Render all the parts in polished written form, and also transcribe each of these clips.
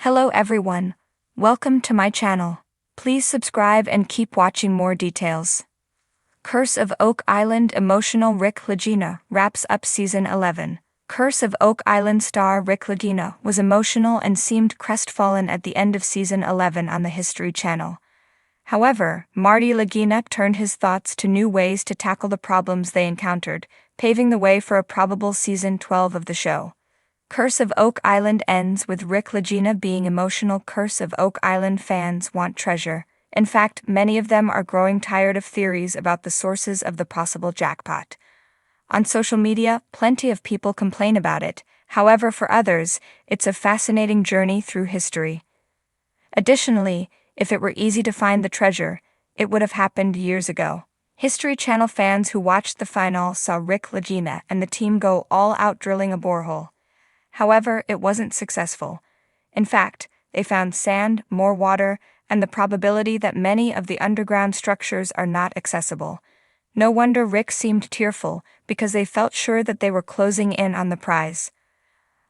Hello everyone, welcome to my channel. Please subscribe and keep watching more details. Curse of Oak Island emotional Rick Lagina wraps up Season 11. Curse of Oak Island star Rick Lagina was emotional and seemed crestfallen at the end of Season 11 on the History Channel. However, Marty Lagina turned his thoughts to new ways to tackle the problems they encountered, paving the way for a probable Season 12 of the show. Curse of Oak Island ends with Rick Lagina being emotional. Curse of Oak Island fans want treasure. In fact, many of them are growing tired of theories about the sources of the possible jackpot. On social media, plenty of people complain about it. However, for others, it's a fascinating journey through history. Additionally, if it were easy to find the treasure, it would have happened years ago. History Channel fans who watched the finale saw Rick Lagina and the team go all out drilling a borehole. However, it wasn't successful. In fact, they found sand, more water, and the probability that many of the underground structures are not accessible. No wonder Rick seemed tearful, because they felt sure that they were closing in on the prize.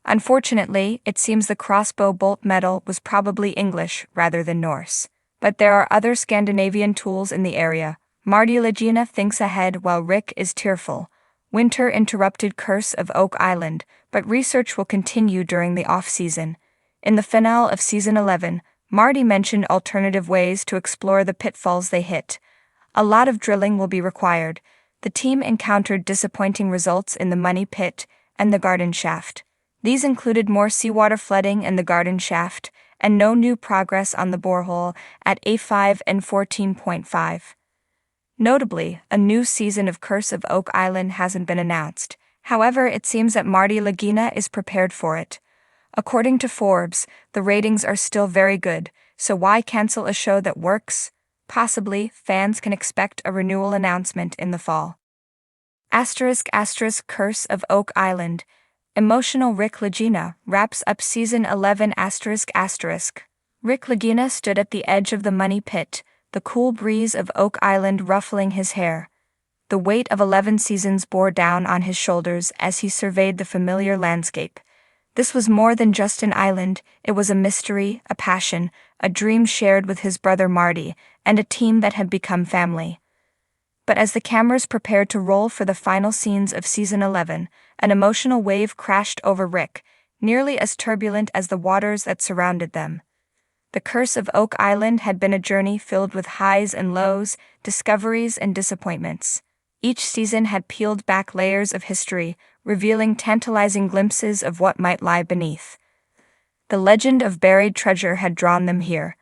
Unfortunately, it seems the crossbow bolt metal was probably English rather than Norse. But there are other Scandinavian tools in the area. Marty Lagina thinks ahead while Rick is tearful. Winter interrupted Curse of Oak Island, but research will continue during the off-season. In the finale of Season 11, Marty mentioned alternative ways to explore the pitfalls they hit. A lot of drilling will be required. The team encountered disappointing results in the Money Pit and the Garden Shaft. These included more seawater flooding in the Garden Shaft and no new progress on the borehole at A5 and 14.5. Notably, a new season of Curse of Oak Island hasn't been announced. However, it seems that Marty Lagina is prepared for it. According to Forbes, the ratings are still very good, so why cancel a show that works? Possibly, fans can expect a renewal announcement in the fall. **** Curse of Oak Island. Emotional Rick Lagina wraps up Season 11****. Rick Lagina stood at the edge of the Money Pit, the cool breeze of Oak Island ruffling his hair. The weight of 11 seasons bore down on his shoulders as he surveyed the familiar landscape. This was more than just an island, it was a mystery, a passion, a dream shared with his brother Marty, and a team that had become family. But as the cameras prepared to roll for the final scenes of Season 11, an emotional wave crashed over Rick, nearly as turbulent as the waters that surrounded them. The Curse of Oak Island had been a journey filled with highs and lows, discoveries and disappointments. Each season had peeled back layers of history, revealing tantalizing glimpses of what might lie beneath. The legend of buried treasure had drawn them here,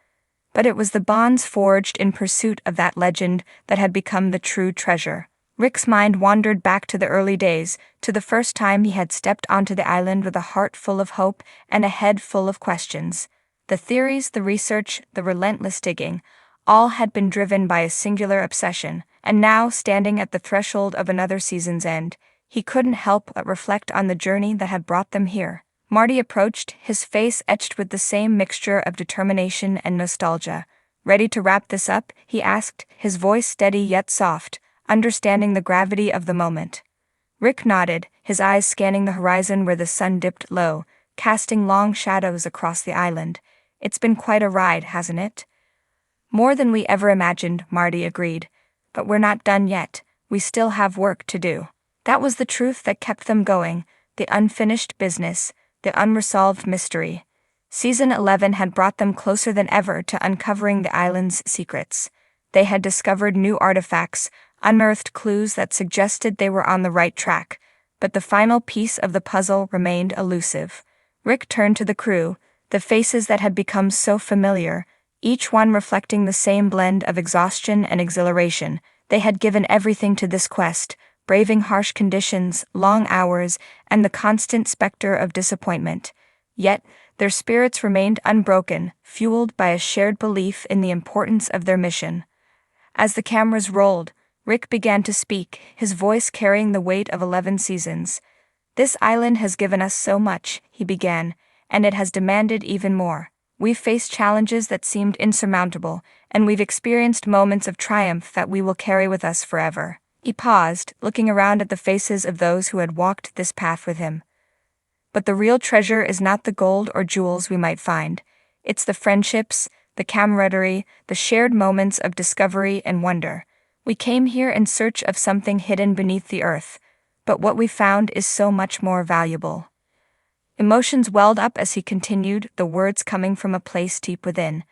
but it was the bonds forged in pursuit of that legend that had become the true treasure. Rick's mind wandered back to the early days, to the first time he had stepped onto the island with a heart full of hope and a head full of questions. The theories, the research, the relentless digging, all had been driven by a singular obsession, and now, standing at the threshold of another season's end, he couldn't help but reflect on the journey that had brought them here. Marty approached, his face etched with the same mixture of determination and nostalgia. "Ready to wrap this up?" he asked, his voice steady yet soft, understanding the gravity of the moment. Rick nodded, his eyes scanning the horizon where the sun dipped low, casting long shadows across the island. "It's been quite a ride, hasn't it?" "More than we ever imagined," Marty agreed. "But we're not done yet, we still have work to do." That was the truth that kept them going, the unfinished business, the unresolved mystery. Season 11 had brought them closer than ever to uncovering the island's secrets. They had discovered new artifacts, unearthed clues that suggested they were on the right track, but the final piece of the puzzle remained elusive. Rick turned to the crew, the faces that had become so familiar, each one reflecting the same blend of exhaustion and exhilaration. They had given everything to this quest, braving harsh conditions, long hours, and the constant specter of disappointment. Yet, their spirits remained unbroken, fueled by a shared belief in the importance of their mission. As the cameras rolled, Rick began to speak, his voice carrying the weight of 11 seasons. "This island has given us so much," he began, "and it has demanded even more. We've faced challenges that seemed insurmountable, and we've experienced moments of triumph that we will carry with us forever." He paused, looking around at the faces of those who had walked this path with him. "But the real treasure is not the gold or jewels we might find. It's the friendships, the camaraderie, the shared moments of discovery and wonder. We came here in search of something hidden beneath the earth, but what we found is so much more valuable. Emotions welled up as he continued, the words coming from a place deep within.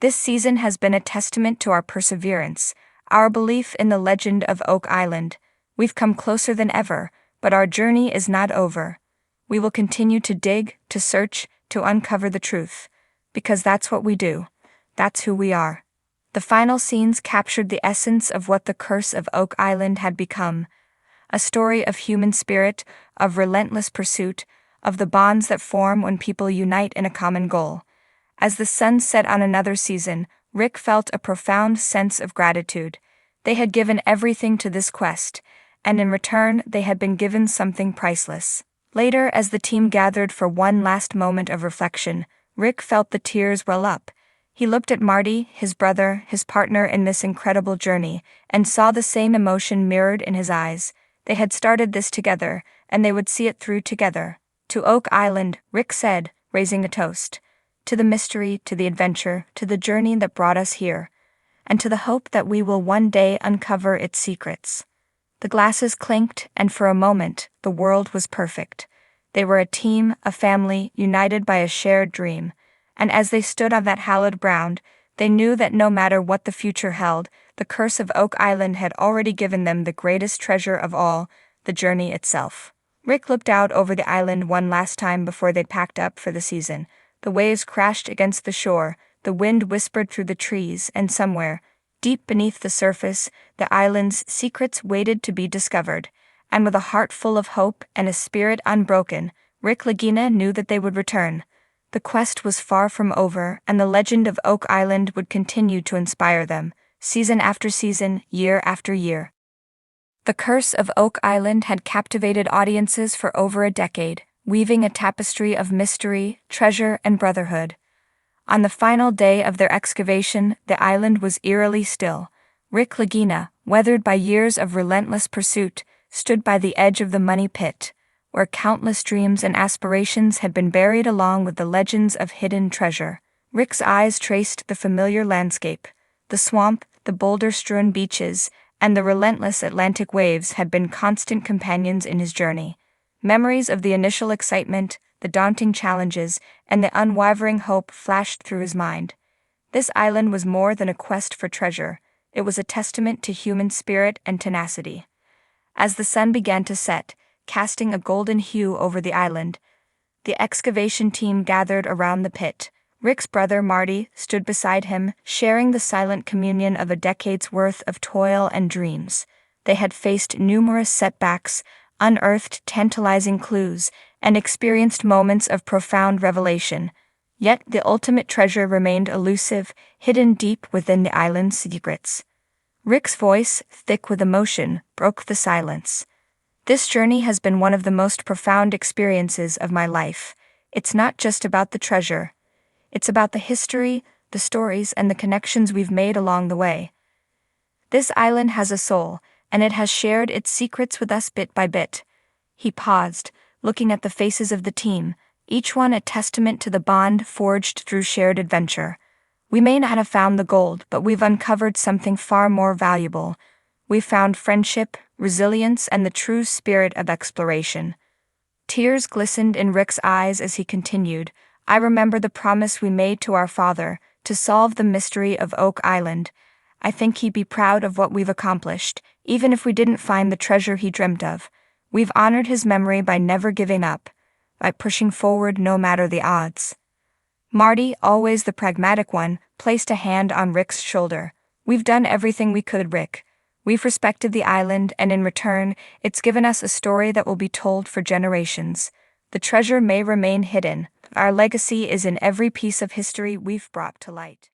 This season has been a testament to our perseverance, our belief in the legend of Oak Island. We've come closer than ever, but our journey is not over. We will continue to dig, to search, to uncover the truth. Because that's what we do. That's who we are. The final scenes captured the essence of what the curse of Oak Island had become. A story of human spirit, of relentless pursuit, of the bonds that form when people unite in a common goal. As the sun set on another season, Rick felt a profound sense of gratitude. They had given everything to this quest, and in return they had been given something priceless. Later, as the team gathered for one last moment of reflection, Rick felt the tears well up. He looked at Marty, his brother, his partner in this incredible journey, and saw the same emotion mirrored in his eyes. They had started this together, and they would see it through together. To Oak Island, Rick said, raising a toast. To the mystery, to the adventure, to the journey that brought us here, and to the hope that we will one day uncover its secrets. The glasses clinked, and for a moment, the world was perfect. They were a team, a family, united by a shared dream, and as they stood on that hallowed ground, they knew that no matter what the future held, the curse of Oak Island had already given them the greatest treasure of all, the journey itself. Rick looked out over the island one last time before they packed up for the season. The waves crashed against the shore, the wind whispered through the trees, and somewhere, deep beneath the surface, the island's secrets waited to be discovered. And with a heart full of hope and a spirit unbroken, Rick Lagina knew that they would return. The quest was far from over, and the legend of Oak Island would continue to inspire them, season after season, year after year. The curse of Oak Island had captivated audiences for over a decade, weaving a tapestry of mystery, treasure, and brotherhood. On the final day of their excavation, the island was eerily still. Rick Lagina, weathered by years of relentless pursuit, stood by the edge of the money pit, where countless dreams and aspirations had been buried along with the legends of hidden treasure. Rick's eyes traced the familiar landscape. The swamp, the boulder-strewn beaches, and the relentless Atlantic waves had been constant companions in his journey. Memories of the initial excitement, the daunting challenges, and the unwavering hope flashed through his mind. This island was more than a quest for treasure. It was a testament to human spirit and tenacity. As the sun began to set, casting a golden hue over the island, the excavation team gathered around the pit. Rick's brother Marty stood beside him, sharing the silent communion of a decade's worth of toil and dreams. They had faced numerous setbacks, unearthed tantalizing clues, and experienced moments of profound revelation. Yet the ultimate treasure remained elusive, hidden deep within the island's secrets. Rick's voice, thick with emotion, broke the silence. This journey has been one of the most profound experiences of my life. It's not just about the treasure. It's about the history, the stories, and the connections we've made along the way. This island has a soul, and it has shared its secrets with us bit by bit. He paused, looking at the faces of the team, each one a testament to the bond forged through shared adventure. We may not have found the gold, but we've uncovered something far more valuable. We've found friendship, resilience, and the true spirit of exploration. Tears glistened in Rick's eyes as he continued. I remember the promise we made to our father, to solve the mystery of Oak Island. I think he'd be proud of what we've accomplished, even if we didn't find the treasure he dreamt of. We've honored his memory by never giving up, by pushing forward no matter the odds. Marty, always the pragmatic one, placed a hand on Rick's shoulder. We've done everything we could, Rick. We've respected the island, and in return, it's given us a story that will be told for generations. The treasure may remain hidden, but our legacy is in every piece of history we've brought to light.